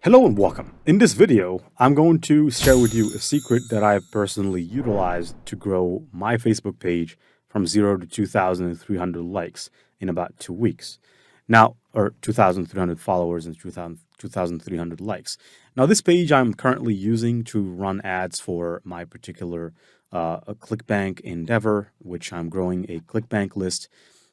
Hello and welcome. In this video, I'm going to share with you a secret that I've personally utilized to grow my Facebook page from 0 to 2,300 likes in about 2 weeks. Now, or 2,300 followers and 2,300 likes. Now, this page I'm currently using to run ads for my particular a ClickBank endeavor, which I'm growing a ClickBank list.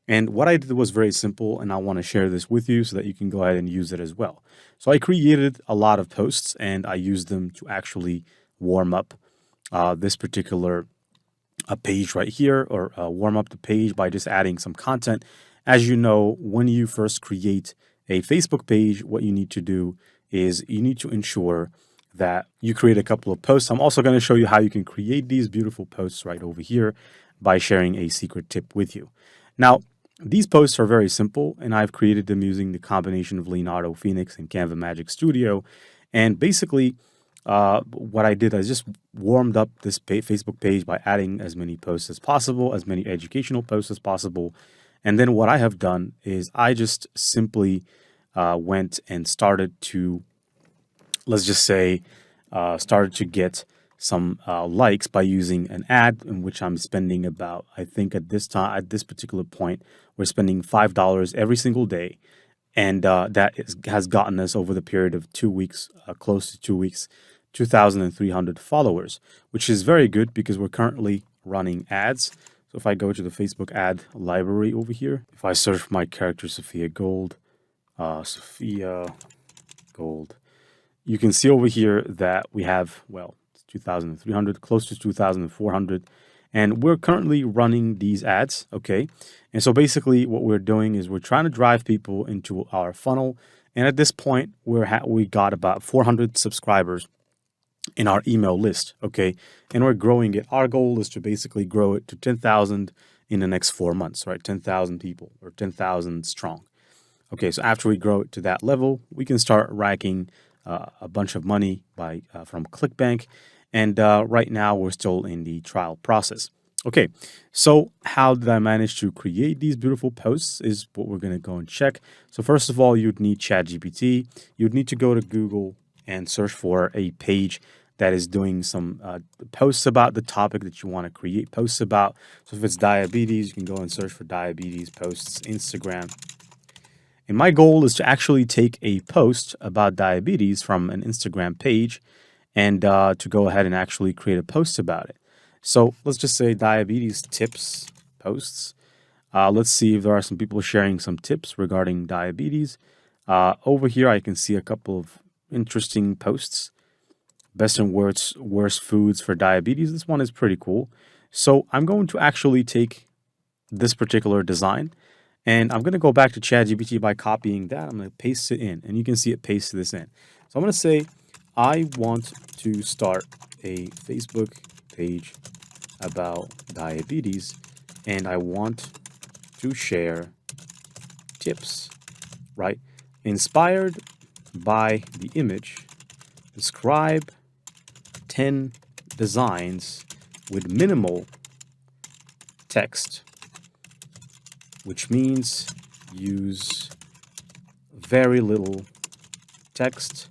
And what I did was very simple, and I want to share this with you so that you can go ahead and use it as well. So I created a lot of posts, and I used them to actually warm up this particular page right here, or warm up the page by just adding some content. As you know, when you first create a Facebook page, what you need to do is you need to ensure that you create a couple of posts. I'm also going to show you how you can create these beautiful posts right over here by sharing a secret tip with you. Now, these posts are very simple, and I've created them using the combination of Leonardo Phoenix and Canva Magic Studio. And basically, what I did is just warmed up this Facebook page by adding as many posts as possible, as many educational posts as possible. And then what I have done is I just simply went and started to, let's just say, started to get some likes by using an ad in which I'm spending about, I think at this time, at this particular point, we're spending $5 every single day. And has gotten us over the period of 2 weeks, close to 2 weeks, 2,300 followers, which is very good because we're currently running ads. So if I go to the Facebook ad library over here, if I search for my character, Sophia Gold, you can see over here that we have, well, 2,300, close to 2,400. And we're currently running these ads, okay? And so basically what we're doing is we're trying to drive people into our funnel. And at this point, we got about 400 subscribers in our email list, okay? And we're growing it. Our goal is to basically grow it to 10,000 in the next 4 months, right? 10,000 people or 10,000 strong. Okay, so after we grow it to that level, we can start racking a bunch of money from ClickBank. And right now, we're still in the trial process. Okay, so how did I manage to create these beautiful posts is what we're going to go and check. So first of all, you'd need ChatGPT. You'd need to go to Google and search for a page that is doing some posts about the topic that you want to create posts about. So if it's diabetes, you can go and search for diabetes posts, Instagram. And my goal is to actually take a post about diabetes from an Instagram page and to go ahead and actually create a post about it. So let's just say diabetes tips posts. Let's see if there are some people sharing some tips regarding diabetes. Over here, I can see a couple of interesting posts. Best and worst foods for diabetes. This one is pretty cool. So I'm going to actually take this particular design, and I'm going to go back to ChatGPT by copying that. I'm going to paste it in, and you can see it paste this in. So I'm going to say, I want to start a Facebook page about diabetes, and I want to share tips, right? Inspired by the image, describe 10 designs with minimal text, which means use very little text,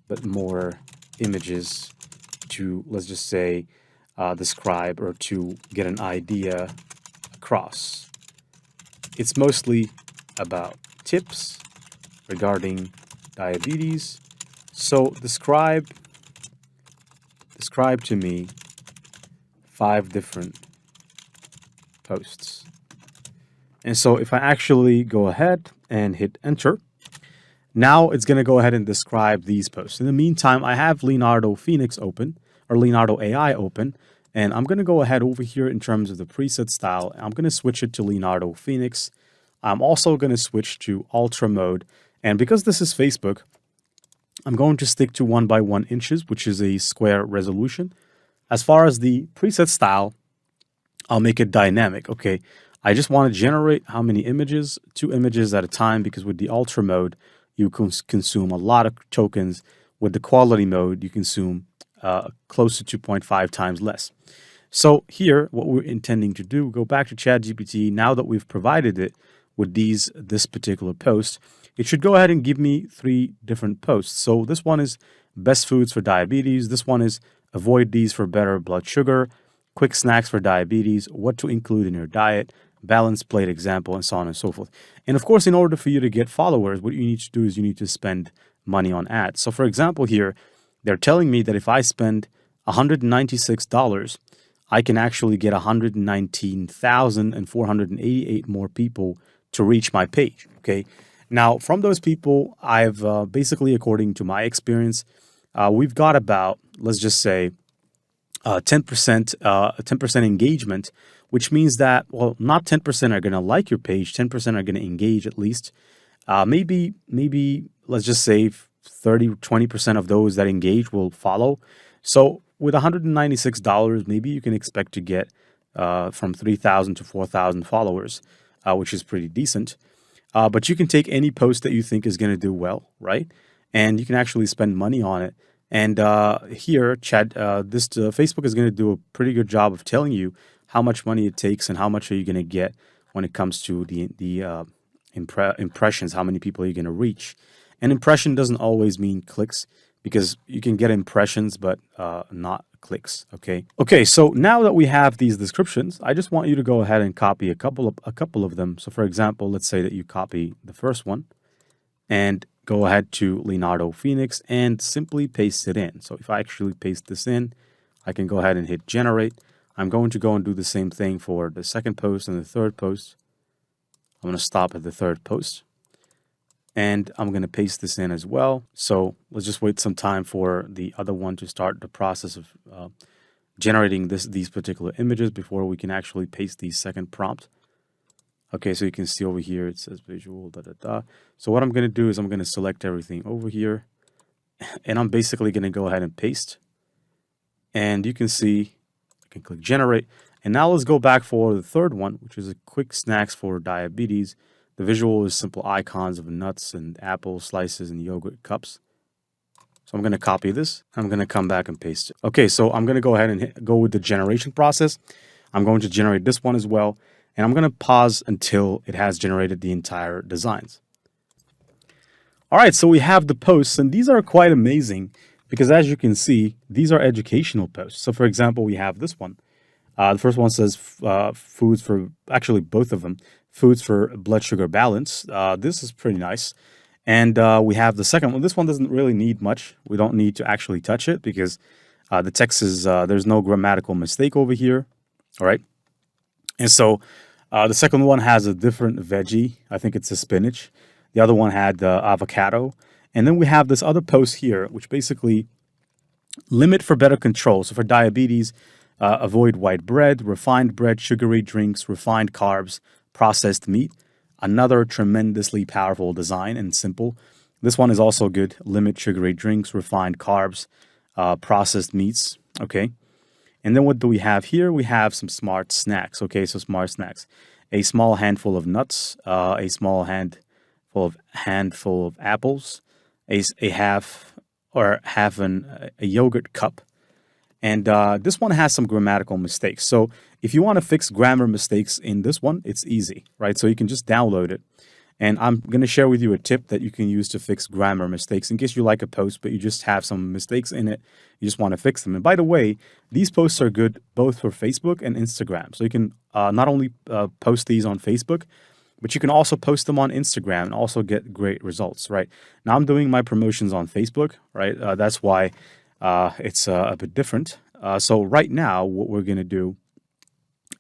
but more images to, let's just say, describe or to get an idea across. It's mostly about tips regarding diabetes. So describe to me 5 different posts. And so if I actually go ahead and hit enter, now it's going to go ahead and describe these posts. In the meantime, I have Leonardo Phoenix open, or Leonardo AI open, and I'm going to go ahead over here in terms of the preset style. I'm going to switch it to Leonardo Phoenix. I'm also going to switch to Ultra mode. And because this is Facebook, I'm going to stick to 1 by 1 inches, which is a square resolution. As far as the preset style, I'll make it dynamic. Okay, I just want to generate how many images? 2 images at a time, because with the Ultra mode, you consume a lot of tokens. With the quality mode, you consume close to 2.5 times less. So here, what we're intending to do, go back to ChatGPT. Now that we've provided it with this particular post, it should go ahead and give me 3 different posts. So this one is best foods for diabetes. This one is avoid these for better blood sugar, quick snacks for diabetes, what to include in your diet, balanced plate example, and so on and so forth. And of course, in order for you to get followers, what you need to do is you need to spend money on ads. So for example, here, they're telling me that if I spend $196, I can actually get 119,488 more people to reach my page. Okay. Now, from those people, I've basically, according to my experience, we've got about, let's just say, 10%, 10% engagement, which means that, well, not 10% are going to like your page, 10% are going to engage at least. Maybe, let's just say 30, 20% of those that engage will follow. So with $196, maybe you can expect to get from 3,000 to 4,000 followers, which is pretty decent. But you can take any post that you think is going to do well, right? And you can actually spend money on it. And here, Chad, Facebook is going to do a pretty good job of telling you how much money it takes and how much are you going to get when it comes to the impressions, how many people are you going to reach. An impression doesn't always mean clicks, because you can get impressions, but not clicks. Okay. So now that we have these descriptions, I just want you to go ahead and copy a couple of them. So for example, let's say that you copy the first one and go ahead to Leonardo Phoenix and simply paste it in. So if I actually paste this in, I can go ahead and hit generate. I'm going to go and do the same thing for the second post and the third post. I'm going to stop at the third post. And I'm going to paste this in as well. So let's just wait some time for the other one to start the process of generating these particular images before we can actually paste the second prompt. Okay, so you can see over here, it says visual, So what I'm going to do is I'm going to select everything over here. And I'm basically going to go ahead and paste. And you can see, I can click generate. And now let's go back for the third one, which is a quick snacks for diabetes. The visual is simple icons of nuts and apple slices and yogurt cups. So I'm going to copy this. I'm going to come back and paste it. Okay, so I'm going to go ahead and go with the generation process. I'm going to generate this one as well. And I'm going to pause until it has generated the entire designs. All right, so we have the posts, and these are quite amazing because as you can see, these are educational posts. So for example, we have this one. The first one says foods for, actually both of them, foods for blood sugar balance. This is pretty nice. And we have the second one. This one doesn't really need much. We don't need to actually touch it because the text is, there's no grammatical mistake over here. All right. And so the second one has a different veggie. I think it's a spinach. The other one had avocado. And then we have this other post here, which basically limit for better control. So for diabetes, avoid white bread, refined bread, sugary drinks, refined carbs, processed meat. Another tremendously powerful design and simple. This one is also good. Limit sugary drinks, refined carbs, processed meats. Okay. And then what do we have here? We have some smart snacks. Okay, so smart snacks. A small handful of nuts, a small handful of apples, a half a yogurt cup. And this one has some grammatical mistakes. So if you want to fix grammar mistakes in this one, it's easy, right? So you can just download it. And I'm going to share with you a tip that you can use to fix grammar mistakes in case you like a post, but you just have some mistakes in it. You just want to fix them. And by the way, these posts are good both for Facebook and Instagram. So you can not only post these on Facebook, but you can also post them on Instagram and also get great results, right? Now I'm doing my promotions on Facebook, right? That's why it's a bit different. So right now, what we're going to do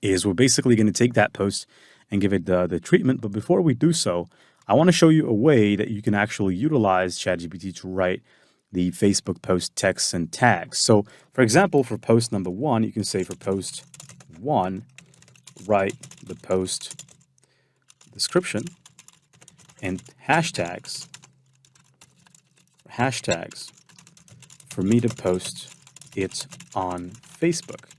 is we're basically going to take that post and give it the treatment. But before we do so, I want to show you a way that you can actually utilize ChatGPT to write the Facebook post text and tags. So for example, for post number 1, you can say for post 1, write the post description and hashtags for me to post it on Facebook.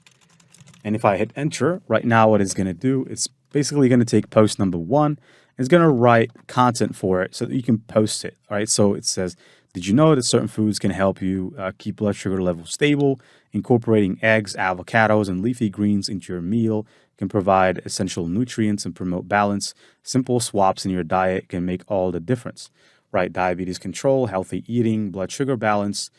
And if I hit enter, right now what it's going to do, it's basically going to take post number 1. It's going to write content for it so that you can post it. All right. So it says, did you know that certain foods can help you keep blood sugar levels stable? Incorporating eggs, avocados, and leafy greens into your meal can provide essential nutrients and promote balance. Simple swaps in your diet can make all the difference, right? Diabetes control, healthy eating, blood sugar balance,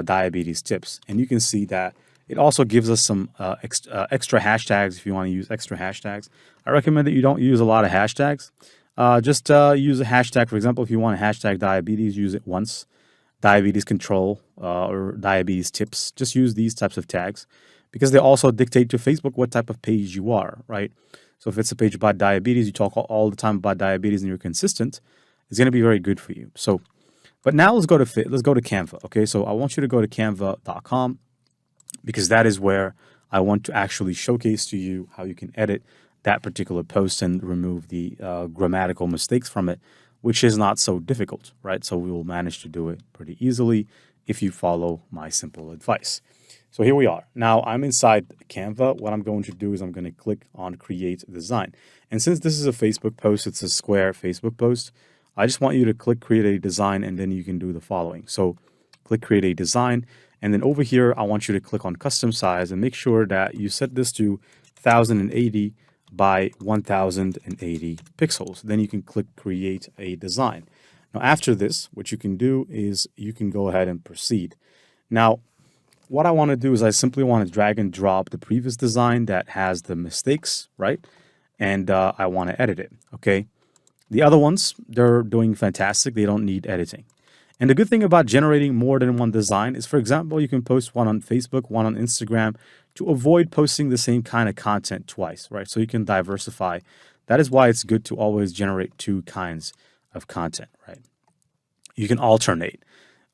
diabetes tips. And you can see that it also gives us some extra hashtags if you want to use extra hashtags. I recommend that you don't use a lot of hashtags. Just use a hashtag. For example, if you want to hashtag diabetes, use it once. Diabetes control or diabetes tips. Just use these types of tags because they also dictate to Facebook what type of page you are, right? So if it's a page about diabetes, you talk all the time about diabetes and you're consistent, it's going to be very good for you. So, but now let's go to Canva. Okay, so I want you to go to canva.com because that is where I want to actually showcase to you how you can edit that particular post and remove the grammatical mistakes from it, which is not so difficult, right? So we will manage to do it pretty easily if you follow my simple advice. So here we are. Now I'm inside Canva. What I'm going to do is I'm going to click on Create Design. And since this is a Facebook post, it's a square Facebook post, I just want you to click Create a Design and then you can do the following. So click Create a Design. And then over here, I want you to click on Custom Size and make sure that you set this to 1080 by 1080 pixels. Then you can click Create a Design. Now, after this, what you can do is you can go ahead and proceed. Now, what I want to do is I simply want to drag and drop the previous design that has the mistakes, right? And I want to edit it, okay? The other ones, they're doing fantastic. They don't need editing. And the good thing about generating more than one design is, for example, you can post one on Facebook, one on Instagram to avoid posting the same kind of content twice, right? So you can diversify. That is why it's good to always generate two kinds of content, right? You can alternate.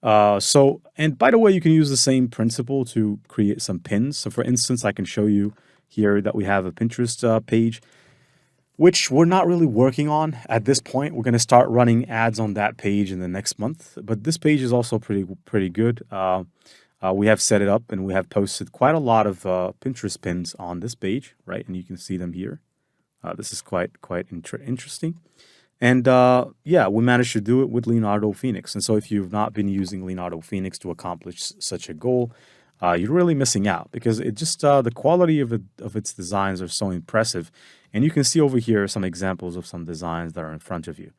And by the way, you can use the same principle to create some pins. So for instance, I can show you here that we have a Pinterest page, which we're not really working on at this point. We're going to start running ads on that page in the next month. But this page is also pretty good. We have set it up and we have posted quite a lot of Pinterest pins on this page, right? And you can see them here. This is quite interesting. And yeah, we managed to do it with Leonardo Phoenix. And so if you've not been using Leonardo Phoenix to accomplish such a goal, you're really missing out because it just the quality of its designs are so impressive. And you can see over here some examples of some designs that are in front of you.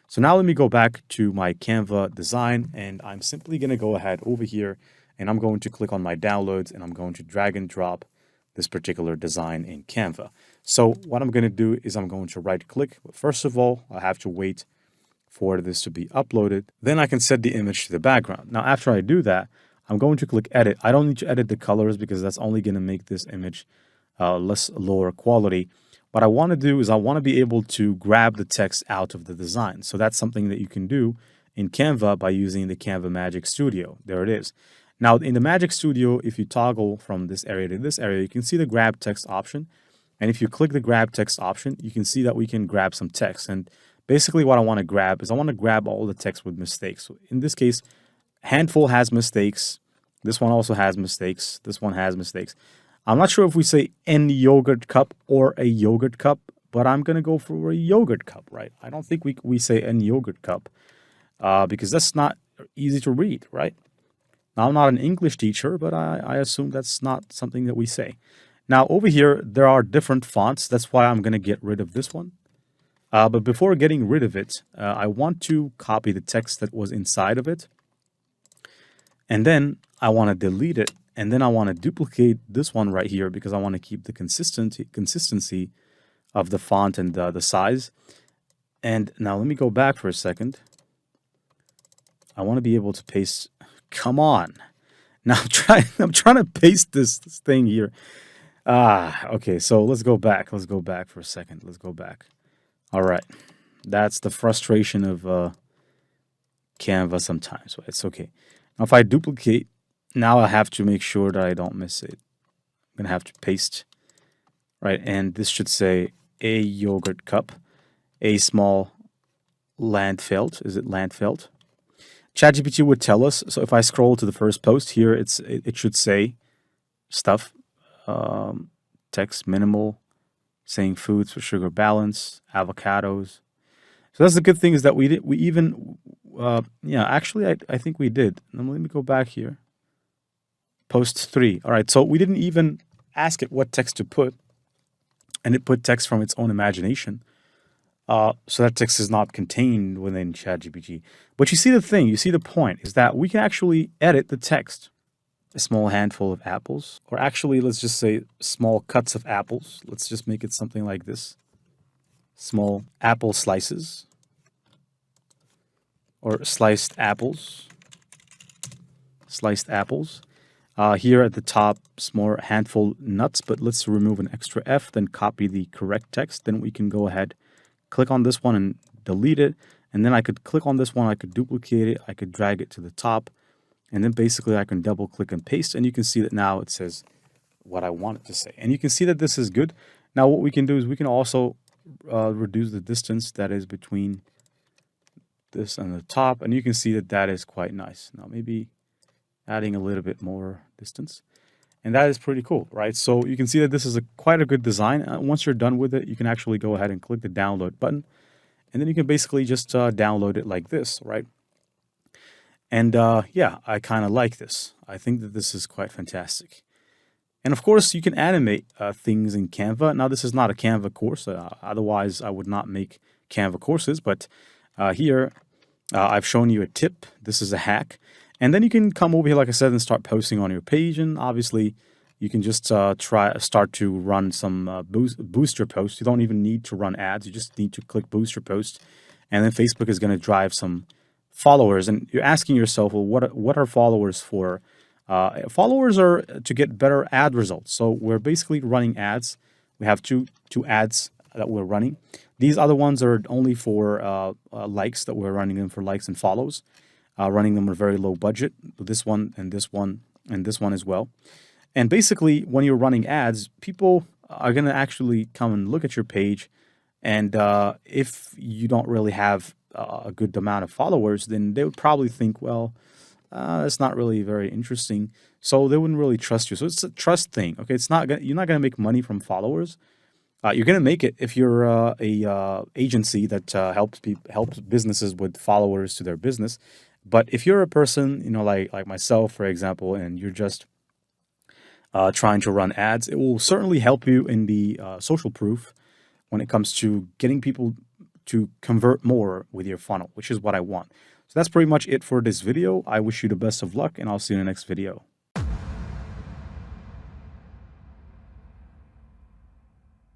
So now let me go back to my Canva design, and I'm simply going to go ahead over here, and I'm going to click on my downloads, and I'm going to drag and drop this particular design in Canva. So what I'm going to do is I'm going to right click. But first of all, I have to wait for this to be uploaded. Then I can set the image to the background. Now, after I do that, I'm going to click edit. I don't need to edit the colors because that's only going to make this image lower quality. What I want to do is I want to be able to grab the text out of the design. So that's something that you can do in Canva by using the Canva Magic Studio. There it is. Now in the Magic Studio, if you toggle from this area to this area, you can see the grab text option. And if you click the grab text option, you can see that we can grab some text. And basically what I want to grab is I want to grab all the text with mistakes. So in this case, handful has mistakes. This one also has mistakes. This one has mistakes. I'm not sure if we say an yogurt cup or a yogurt cup, but I'm going to go for a yogurt cup, right? I don't think we say an yogurt cup because that's not easy to read, right? Now, I'm not an English teacher, but I assume that's not something that we say. Now, over here, there are different fonts. That's why I'm going to get rid of this one. But before getting rid of it, I want to copy the text that was inside of it. And then I want to delete it. And then I want to duplicate this one right here because I want to keep the consistency of the font and the size. And now let me go back for a second. I want to be able to paste. Come on. Now I'm trying to paste this thing here. Okay, so let's go back. Let's go back for a second. Let's go back. All right. That's the frustration of Canva sometimes. So it's okay. Now if I duplicate, now I have to make sure that I don't miss it. I'm going to have to paste, right? And this should say a yogurt cup, a small landfelt. Is it landfelt? ChatGPT would tell us. So if I scroll to the first post here, it should say stuff, text minimal, saying foods for sugar balance, avocados. So that's the good thing is that I think we did. Now, let me go back here. Post 3. All right, so we didn't even ask it what text to put. and it put text from its own imagination. So that text is not contained within ChatGPT. But you see the thing, you see the point, is that we can actually edit the text. A small handful of apples, or actually, let's just say small cuts of apples. Let's just make it something like this. Small apple slices, or sliced apples. Sliced apples. Here at the top, small handful nuts, but let's remove an extra F, then copy the correct text. Then we can go ahead, click on this one and delete it. And then I could click on this one, I could duplicate it, I could drag it to the top. And then basically I can double click and paste, and you can see that now it says what I want it to say. And you can see that this is good. Now what we can do is we can also reduce the distance that is between this and the top, and you can see that that is quite nice. Now maybe adding a little bit more distance, and that is pretty cool, right? So you can see that this is quite a good design. Once you're done with it, you can actually go ahead and click the download button, and then you can basically just download it like this, right? And yeah, I kind of like this. I think that this is quite fantastic. And of course, you can animate things in Canva. Now, this is not a Canva course. Otherwise, I would not make Canva courses. But here, I've shown you a tip. This is a hack. And then you can come over here, like I said, and start posting on your page. And obviously, you can just start to run some booster posts. You don't even need to run ads. You just need to click booster post. And then Facebook is going to drive some followers, and you're asking yourself, well, what are followers for? Followers are to get better ad results. So we're basically running ads. We have two ads that we're running. These other ones are only for likes, that we're running them for likes and follows, running them with very low budget. This one and this one and this one as well. And basically, when you're running ads, people are going to actually come and look at your page. And if you don't really have a good amount of followers, then they would probably think, well, that's not really very interesting. So they wouldn't really trust you. So it's a trust thing. Okay, you're not gonna make money from followers. You're gonna make it if you're a agency that helps businesses with followers to their business. But if you're a person, like myself, for example, and you're just trying to run ads, it will certainly help you in the social proof when it comes to getting people to convert more with your funnel, which is what I want. So that's pretty much it for this video. I wish you the best of luck, and I'll see you in the next video.